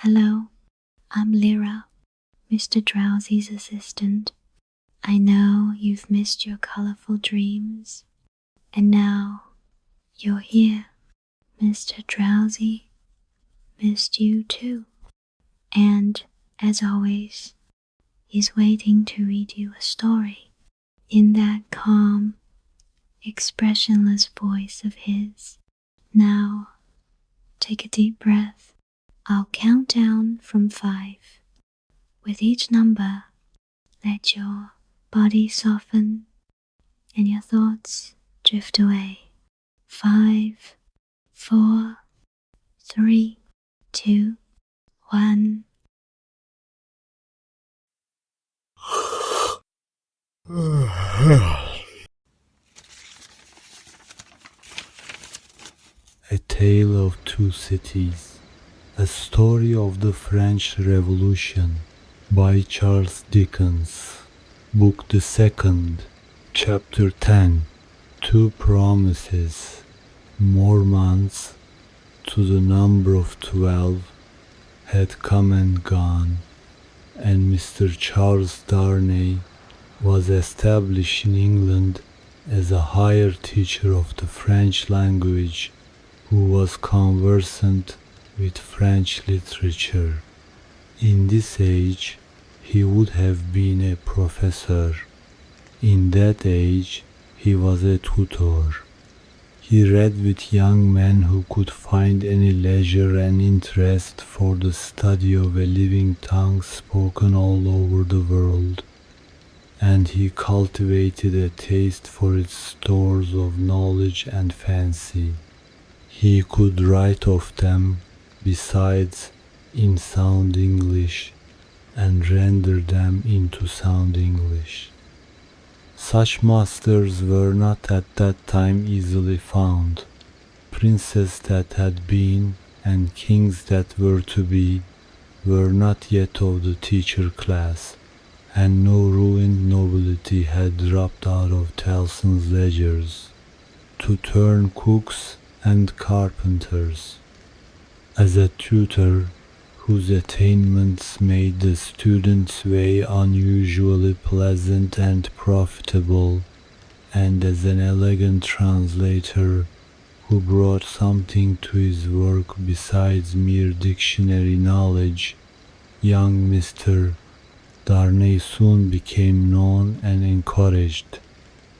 Hello, I'm Lyra, Mr.Drowsy's assistant. I know you've missed your colorful dreams, and now you're here. Mr. Drowsy missed you too, and as always, he's waiting to read you a story in that calm, expressionless voice of his. Now, take a deep breath. I'll count down from 5. With each number, let your body soften and your thoughts drift away. 5, 4, 3, 2, 1. A Tale of Two Cities. A Story of the French Revolution by Charles Dickens. Book the Second, Chapter 10. Two Promises. More months, to the number of 12, had come and gone, and Mr. Charles Darnay was established in England as a higher teacher of the French language who was conversant with French literature. In this age, he would have been a professor. In that age, he was a tutor. He read with young men who could find any leisure and interest for the study of a living tongue spoken all over the world, and he cultivated a taste for its stores of knowledge and fancy. He could write of them, besides, in sound English, and render them into sound English. Such masters were not at that time easily found. Princes that had been, and kings that were to be, were not yet of the teacher class, and no ruined nobility had dropped out of Tellson's ledgers to turn cooks and carpenters. As a tutor whose attainments made the student's way unusually pleasant and profitable, and as an elegant translator who brought something to his work besides mere dictionary knowledge, young Mr. Darnay soon became known and encouraged.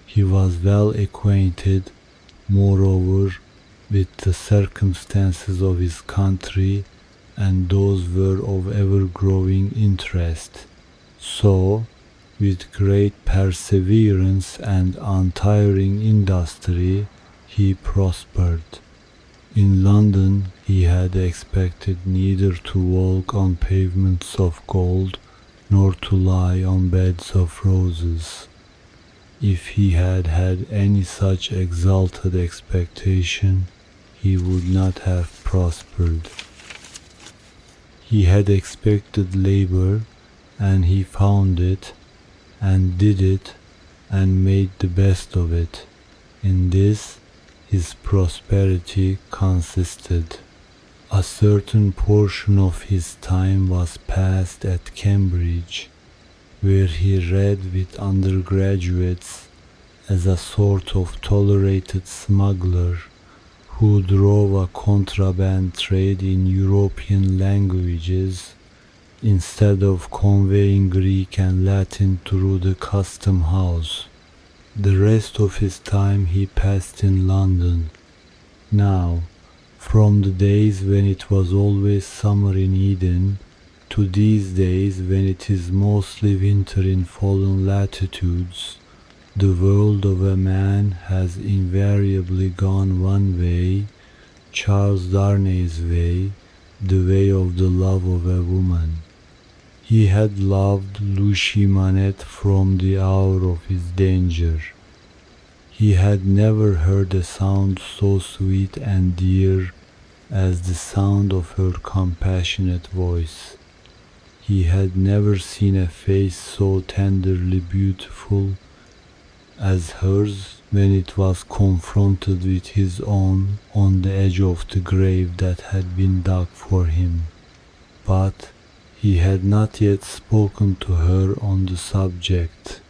He was well acquainted, moreover, with the circumstances of his country, and those were of ever-growing interest. So, with great perseverance and untiring industry, he prospered. In London he had expected neither to walk on pavements of gold, nor to lie on beds of roses. If he had had any such exalted expectation, he would not have prospered. He had expected labor, and he found it, and did it, and made the best of it. In this his prosperity consisted. A certain portion of his time was passed at Cambridge, where he read with undergraduates as a sort of tolerated smuggler who drove a contraband trade in European languages instead of conveying Greek and Latin through the custom house. The rest of his time he passed in London. Now, from the days when it was always summer in Eden, to these days when it is mostly winter in fallen latitudes, the world of a man has invariably gone one way, Charles Darnay's way, the way of the love of a woman. He had loved Lucy Manette from the hour of his danger. He had never heard a sound so sweet and dear as the sound of her compassionate voice. He had never seen a face so tenderly beautiful as hers when it was confronted with his own on the edge of the grave that had been dug for him. but he had not yet spoken to her on the subject.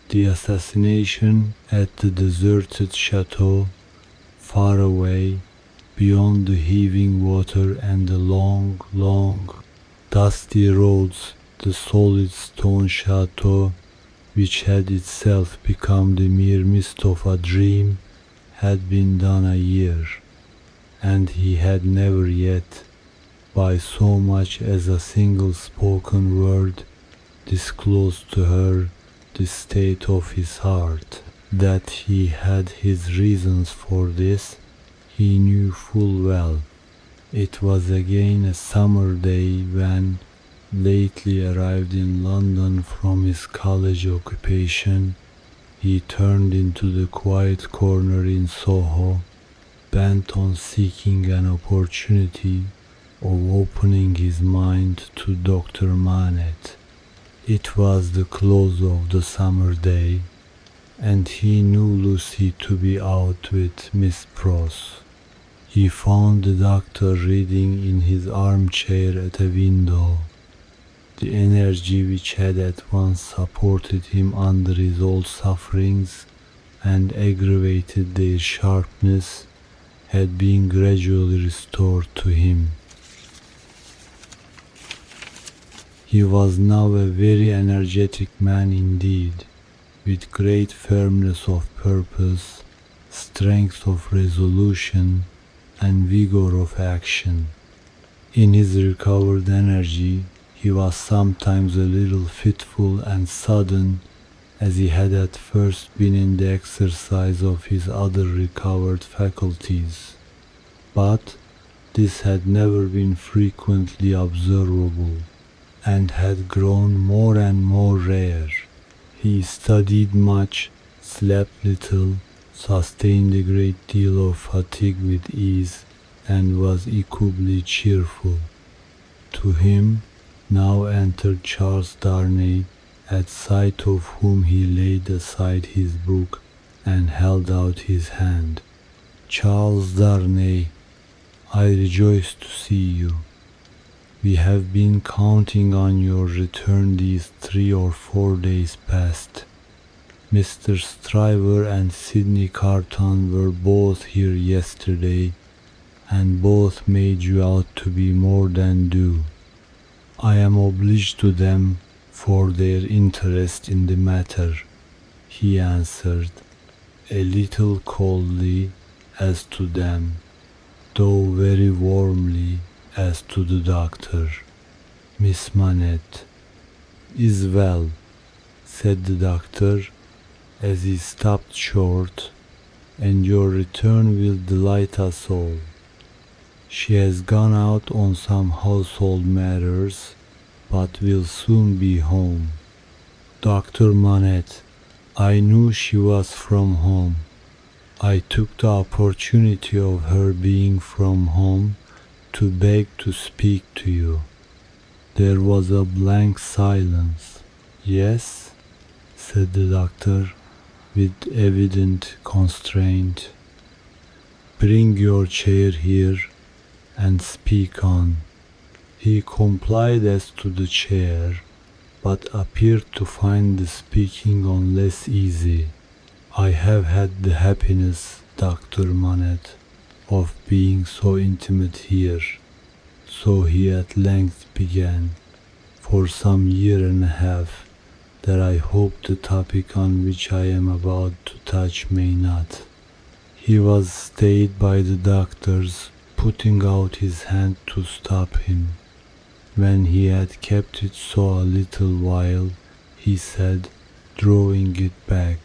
The assassination at the deserted chateau, far away, beyond the heaving water and the long, dusty roads, the solid stone chateau, which had itself become the mere mist of a dream, had been done a year, and he had never yet, by so much as a single spoken word, disclosed to her the state of his heart. That he had his reasons for this, he knew full well. It was again a summer day when, lately arrived in London from his college occupation, he turned into the quiet corner in Soho, bent on seeking an opportunity of opening his mind to Dr. Manette. It was the close of the summer day, and he knew Lucy to be out with Miss Pross. He found the doctor reading in his armchair at a window. The energy which had at once supported him under his old sufferings and aggravated their sharpness had been gradually restored to him. He was now a very energetic man indeed, with great firmness of purpose, strength of resolution, and vigor of action. In his recovered energy, he was sometimes a little fitful and sudden, as he had at first been in the exercise of his other recovered faculties. But this had never been frequently observable, and had grown more and more rare. He studied much, slept little, sustained a great deal of fatigue with ease, and was equably cheerful. To him now entered Charles Darnay, at sight of whom he laid aside his book and held out his hand. "Charles Darnay, I rejoice to see you. We have been counting on your return these 3 or 4 days past. Mr. Stryver and Sidney Carton were both here yesterday, and both made you out to be more than due. I am obliged to them for their interest in the matter," he answered, a little coldly as to them, though very warmly as to the doctor. "Miss Manette is well," said the doctor, as he stopped short, "and your return will delight us all. She has gone out on some household matters, but will soon be home. Dr. Manette, I knew she was from home. I took the opportunity of her being from home to beg to speak to you." There was a blank silence. "Yes?" said the doctor, with evident constraint. "Bring your chair here and speak on." He complied as to the chair, but appeared to find the speaking on less easy. "I have had the happiness, Dr. Manette, of being so intimate here," so he at length began, "for some year and a half, that I hope the topic on which I am about to touch may not." He was stayed by the doctor's putting out his hand to stop him. When he had kept it so a little while, he said, drawing it back,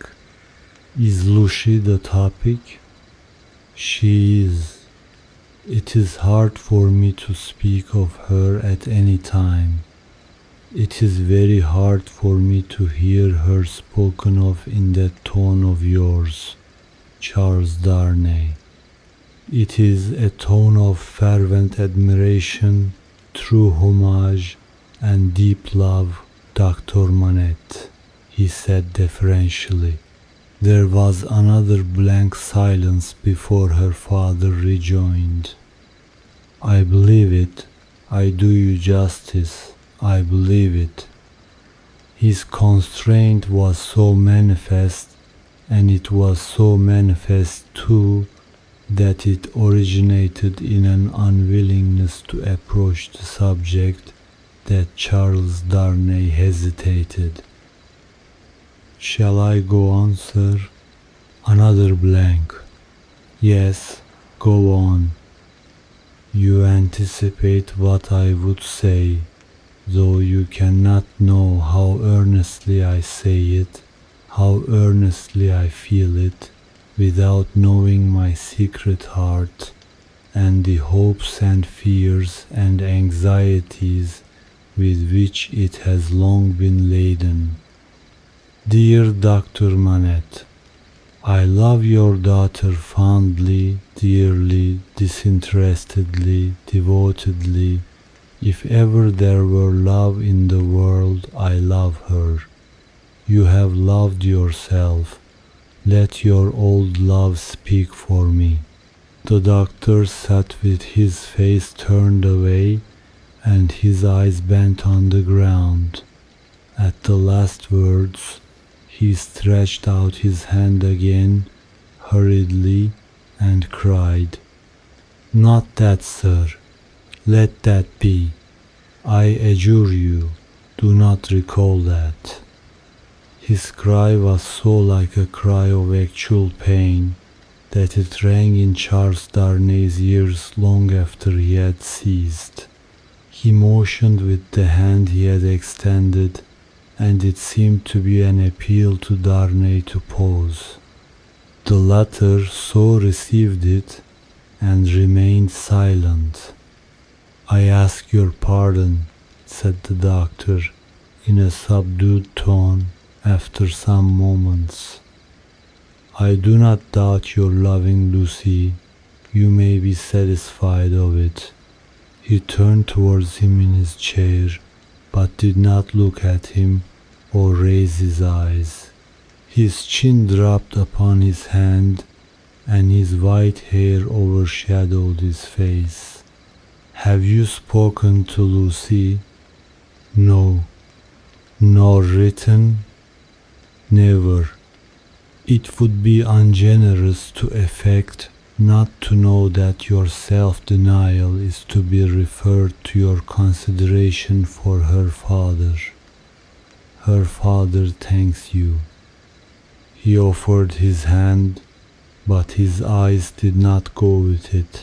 "Is Lucy the topic?" "She is. It is hard for me to speak of her at any time. It is very hard for me to hear her spoken of in that tone of yours, Charles Darnay. It is a tone of fervent admiration, true homage, and deep love, Dr. Manette," he said deferentially. There was another blank silence before her father rejoined, "I believe it. I do you justice, I believe it. His constraint was so manifest, and it was so manifest too, that it originated in an unwillingness to approach the subject that Charles Darnay hesitated. Shall I go on, sir? Another blank. Yes, go on. You anticipate what I would say, though you cannot know how earnestly I say it, how earnestly I feel it, without knowing my secret heart, and the hopes and fears and anxieties with which it has long been laden. Dear Dr. Manette, I love your daughter fondly, dearly, disinterestedly, devotedly. If ever there were love in the world, I love her. You have loved yourself. Let your old love speak for me. The doctor sat with his face turned away and his eyes bent on the ground. At the last words, he stretched out his hand again, hurriedly, and cried, "Not that, sir. Let that be. I adjure you, do not recall that." His cry was so like a cry of actual pain that it rang in Charles Darnay's ears long after he had ceased. He motioned with the hand he had extended, and it seemed to be an appeal to Darnay to pause. The latter so received it and remained silent. "I ask your pardon," said the doctor in a subdued tone after some moments. "I do not doubt your loving Lucy. You may be satisfied of it." He turned towards him in his chair, but did not look at him or raise his eyes. His chin dropped upon his hand, and his white hair overshadowed his face. "Have you spoken to Lucy?" "No." "Nor written?" "Never." It would be ungenerous to affect not to know that your self-denial is to be referred to your consideration for her father. Her father thanks you. He offered his hand, but his eyes did not go with it.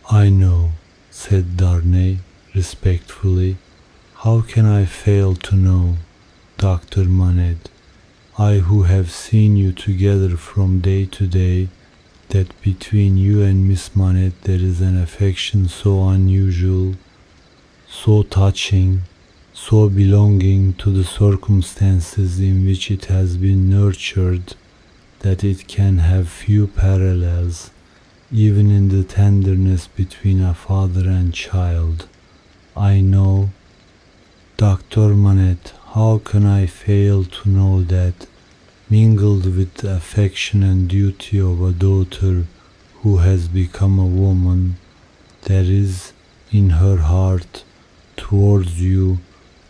"I know," said Darnay respectfully. "How can I fail to know, Dr. Manette, I who have seen you together from day to day, that between you and Miss Manette there is an affection so unusual, so touching, so belonging to the circumstances in which it has been nurtured, that it can have few parallels, even in the tenderness between a father and child. I know, Dr. Manette, how can I fail to know that, mingled with the affection and duty of a daughter who has become a woman, there is in her heart towards you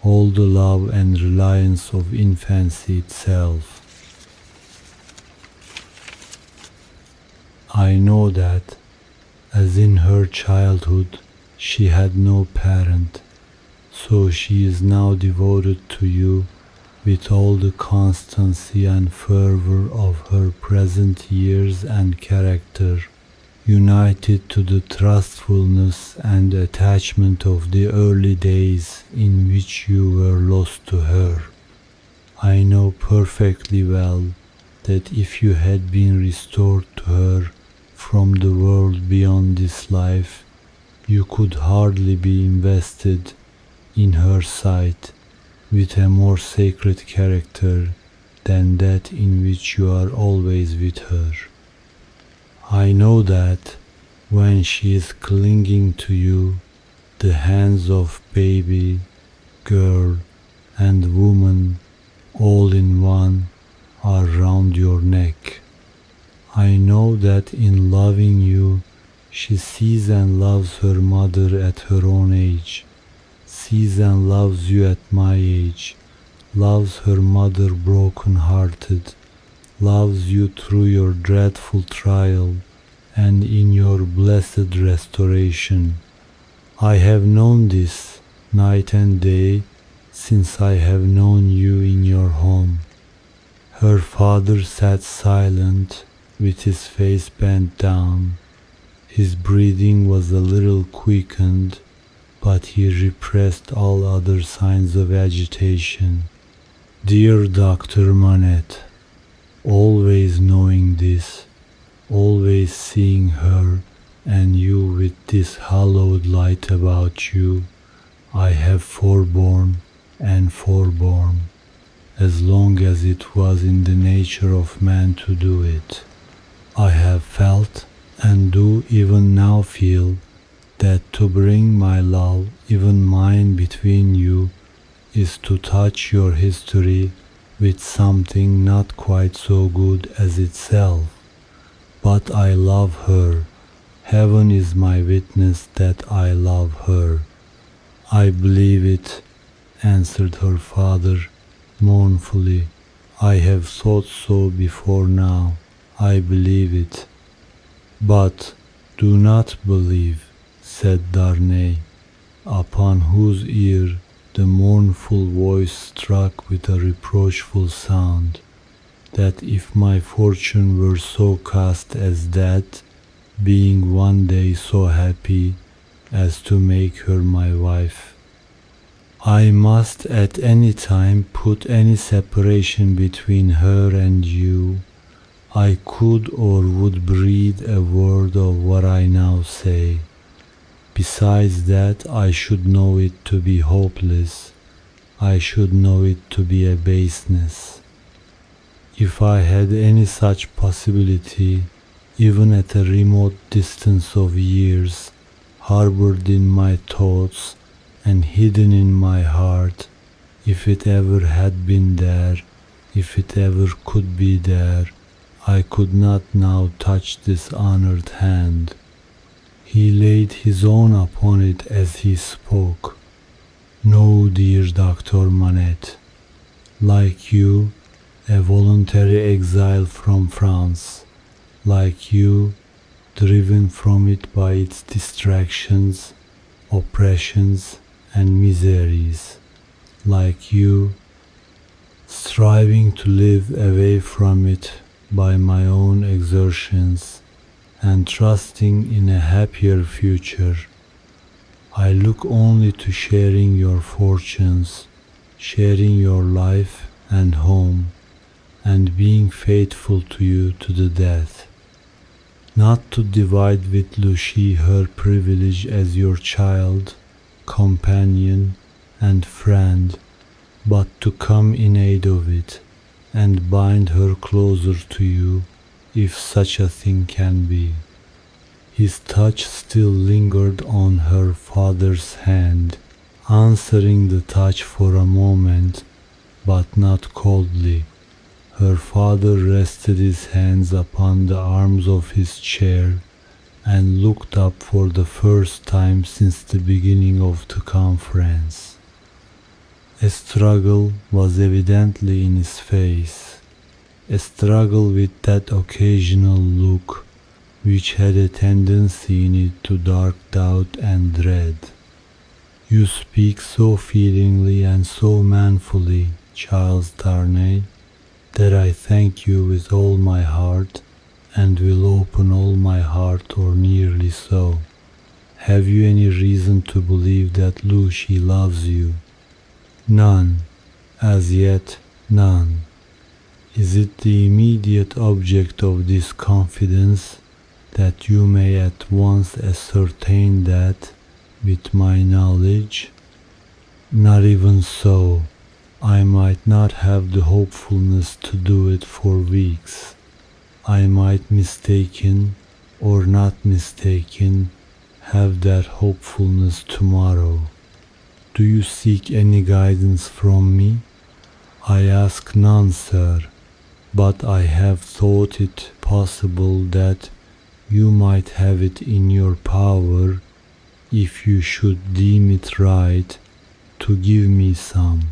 all the love and reliance of infancy itself. I know that, as in her childhood she had no parent, so she is now devoted to you with all the constancy and fervor of her present years and character, united to the trustfulness and attachment of the early days in which you were lost to her. I know perfectly well that if you had been restored to her from the world beyond this life, you could hardly be invested in her sight with a more sacred character than that in which you are always with her. I know that when she is clinging to you, the hands of baby, girl, and woman all in one are round your neck. I know that in loving you, She sees and loves her mother at her own age, sees and loves you at my age, loves her mother broken-hearted, loves you through your dreadful trial and in your blessed restoration. I have known this night and day since I have known you in your home. Her father sat silent with his face bent down. His breathing was a little quickened, but he repressed all other signs of agitation. Dear Dr. Manette, always knowing this, always seeing her and you with this hallowed light about you, I have forborne and forborne, as long as it was in the nature of man to do it. I have felt and do even now feel that to bring my love, even mine, between you is to touch your history with something not quite so good as itself. But I love her. Heaven is my witness that I love her. I believe it, answered her father mournfully. I have thought so before now. I believe it. But do not believe, said Darnay, upon whose ear the mournful voice struck with a reproachful sound, that if my fortune were so cast as that, being one day so happy as to make her my wife, I must at any time put any separation between her and you, I could or would breathe a word of what I now say. Besides that, I should know it to be hopeless. I should know it to be a baseness. If I had any such possibility, even at a remote distance of years, harbored in my thoughts and hidden in my heart, if it ever had been there, if it ever could be there, I could not now touch this honored hand. He laid his own upon it as he spoke. No, dear Dr. Manette, like you, a voluntary exile from France, like you, driven from it by its distractions, oppressions, and miseries, like you, striving to live away from it by my own exertions, and trusting in a happier future. I look only to sharing your fortunes, sharing your life and home, and being faithful to you to the death. Not to divide with Lucy her privilege as your child, companion, and friend, but to come in aid of it, and bind her closer to you, if such a thing can be. His touch still lingered on her father's hand, answering the touch for a moment, but not coldly. Her father rested his hands upon the arms of his chair and looked up for the first time since the beginning of the conference. A struggle was evidently in his face, a struggle with that occasional look which had a tendency in it to dark doubt and dread. You speak so feelingly and so manfully, Charles Darnay, that I thank you with all my heart, and will open all my heart, or nearly so. Have you any reason to believe that Lucy loves you? None, as yet none. Is it the immediate object of this confidence that you may at once ascertain that, with my knowledge? Not even so. I might not have the hopefulness to do it for weeks. I might, mistaken or not mistaken, have that hopefulness tomorrow. Do you seek any guidance from me? I ask none, sir, but I have thought it possible that, you might have it in your power, if you should deem it right, to give me some.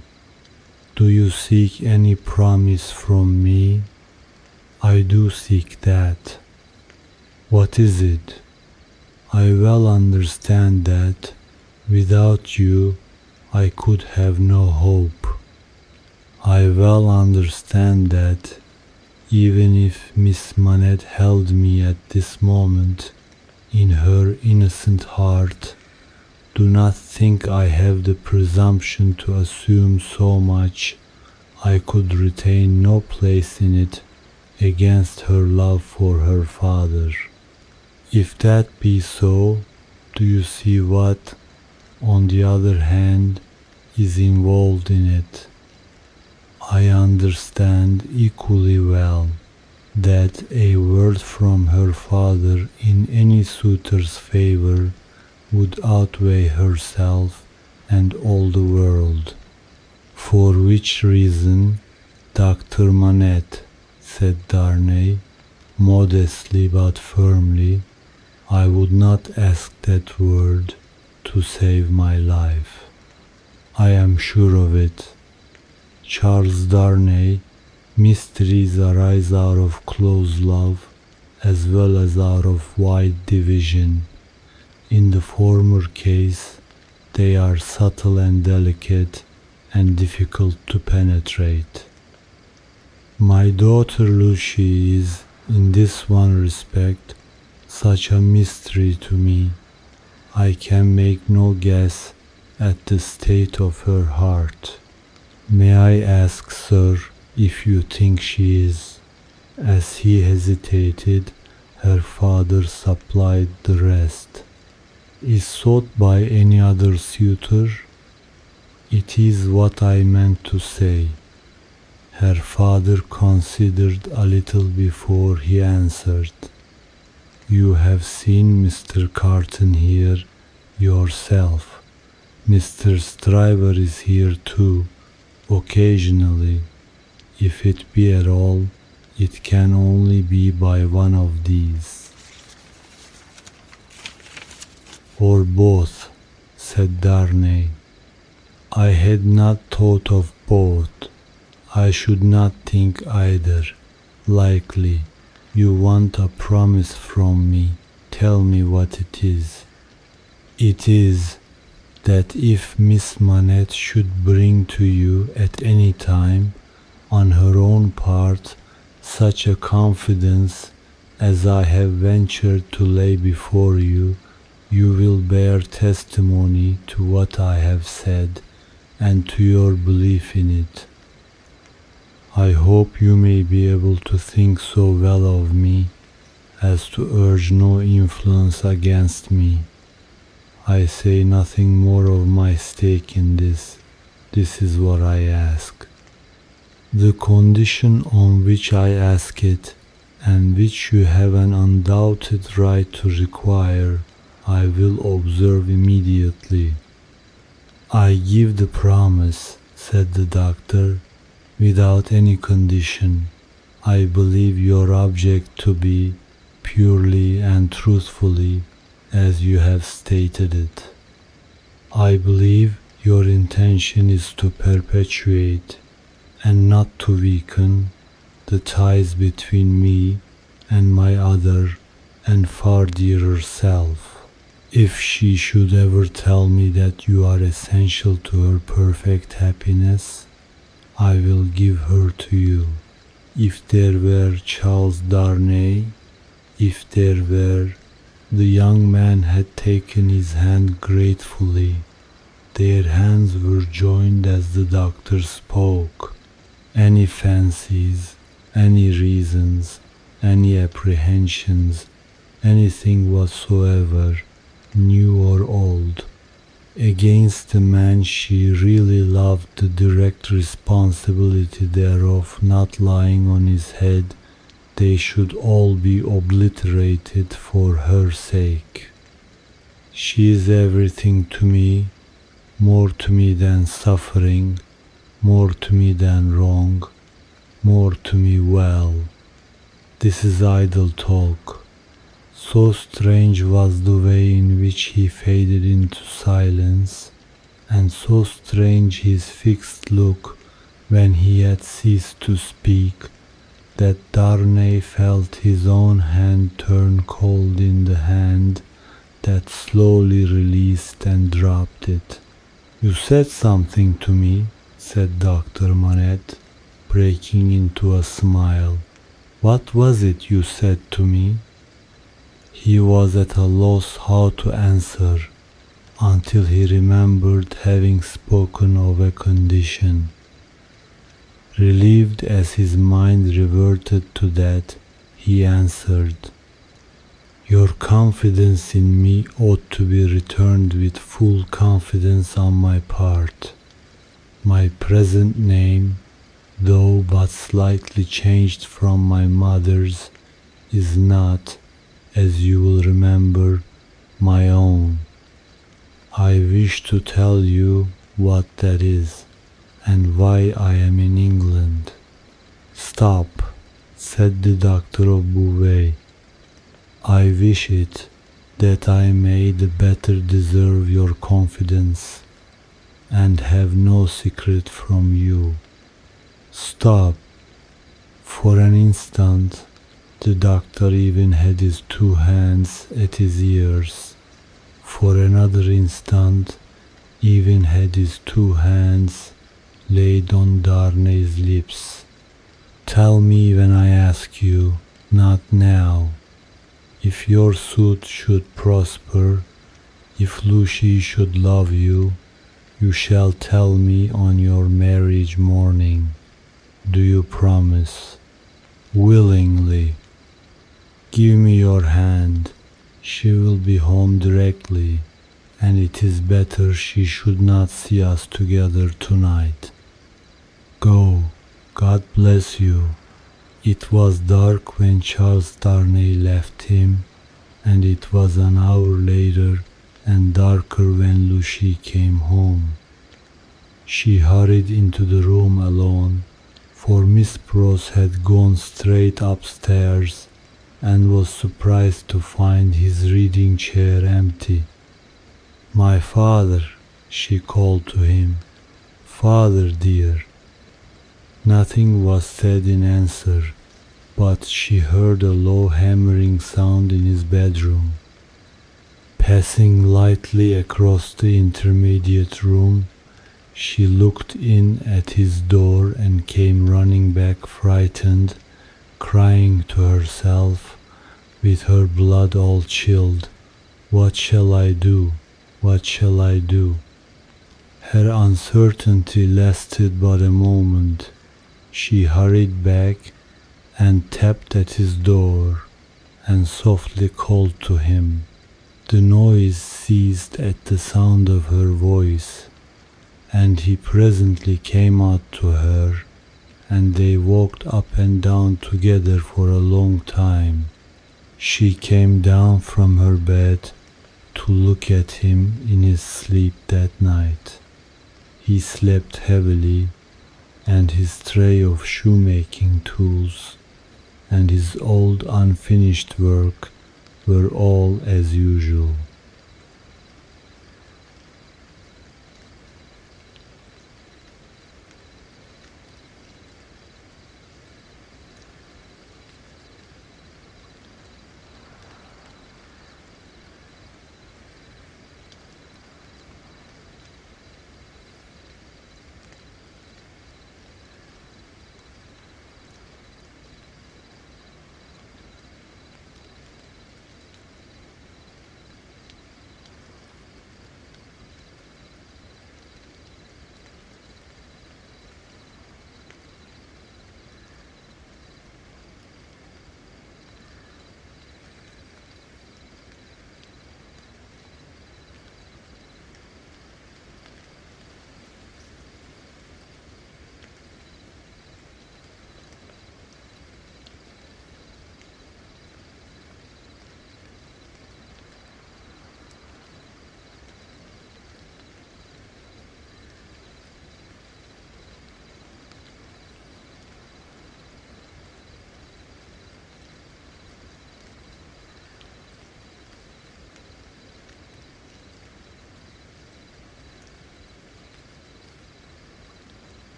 Do you seek any promise from me? I do seek that. What is it? I well understand that without you I could have no hope. I well understand that even if Miss Manette held me at this moment in her innocent heart, do not think I have the presumption to assume so much I could retain no place in it against her love for her father. If that be so, do you see what, on the other hand, is involved in it? I understand equally well that a word from her father in any suitor's favor would outweigh herself and all the world. For which reason, Dr. Manette, said Darnay, modestly but firmly, I would not ask that word to save my life. I am sure of it. Charles Darnay, mysteries arise out of close love as well as out of wide division. In the former case, they are subtle and delicate and difficult to penetrate. My daughter Lucy is, in this one respect, such a mystery to me. I can make no guess at the state of her heart. May I ask, sir, if you think she is? As he hesitated, her father supplied the rest. Is sought by any other suitor? It is what I meant to say. Her father considered a little before he answered. You have seen Mr. Carton here yourself. Mr. Stryver is here too, occasionally. If it be at all, it can only be by one of these. Or both, said Darnay. I had not thought of both. I should not think either. Likely, you want a promise from me. Tell me what it is. It is that if Miss Manette should bring to you at any time, on her own part, such a confidence as I have ventured to lay before you, you will bear testimony to what I have said and to your belief in it. I hope you may be able to think so well of me as to urge no influence against me. I say nothing more of my stake in this. This is what I ask. The condition on which I ask it, and which you have an undoubted right to require, I will observe immediately. I give the promise, said the doctor, without any condition. I believe your object to be, purely and truthfully, as you have stated it. I believe your intention is to perpetuate, and not to weaken, the ties between me and my other and far dearer self. If she should ever tell me that you are essential to her perfect happiness, I will give her to you. If there were Charles Darnay, if there were, the young man had taken his hand gratefully. Their hands were joined as the doctor spoke. Any fancies, any reasons, any apprehensions, anything whatsoever, new or old, against the man she really loved, the direct responsibility thereof not lying on his head, they should all be obliterated for her sake. She is everything to me, more to me than suffering, more to me than wrong, more to me well. This is idle talk. So strange was the way in which he faded into silence, and so strange his fixed look when he had ceased to speak, that Darnay felt his own hand turn cold in the hand that slowly released and dropped it. "You said something to me," said Dr. Manette, breaking into a smile. "What was it you said to me?" He was at a loss how to answer, until he remembered having spoken of a condition. Relieved as his mind reverted to that, he answered, "Your confidence in me ought to be returned with full confidence on my part. My present name, though but slightly changed from my mother's, is not, as you will remember, my own. I wish to tell you what that is, and why I am in England." "Stop," said the doctor of Beauvais. "I wish it, that I may the better deserve your confidence, and have no secret from you." "Stop." For an instant, the doctor even had his two hands at his ears. For another instant, even had his two hands laid on Darnay's lips. "Tell me when I ask you, not now. If your suit should prosper, if Lucy should love you, you shall tell me on your marriage morning. Do you promise?" "Willingly." "Give me your hand. She will be home directly, and it is better she should not see us together tonight. Go. God bless you." It was dark when Charles Darnay left him, and it was an hour later and darker when Lucy came home. She hurried into the room alone, for Miss Pross had gone straight upstairs, and was surprised to find his reading chair empty. "My father," she called to him. "Father, dear." Nothing was said in answer, but she heard a low hammering sound in his bedroom. Passing lightly across the intermediate room, she looked in at his door and came running back frightened, crying to herself, with her blood all chilled, "What shall I do? What shall I do?" Her uncertainty lasted but a moment. She hurried back and tapped at his door, and softly called to him. The noise ceased at the sound of her voice, and he presently came out to her, and they walked up and down together for a long time. She came down from her bed to look at him in his sleep that night. He slept heavily, and his tray of shoemaking tools and his old unfinished work were all as usual.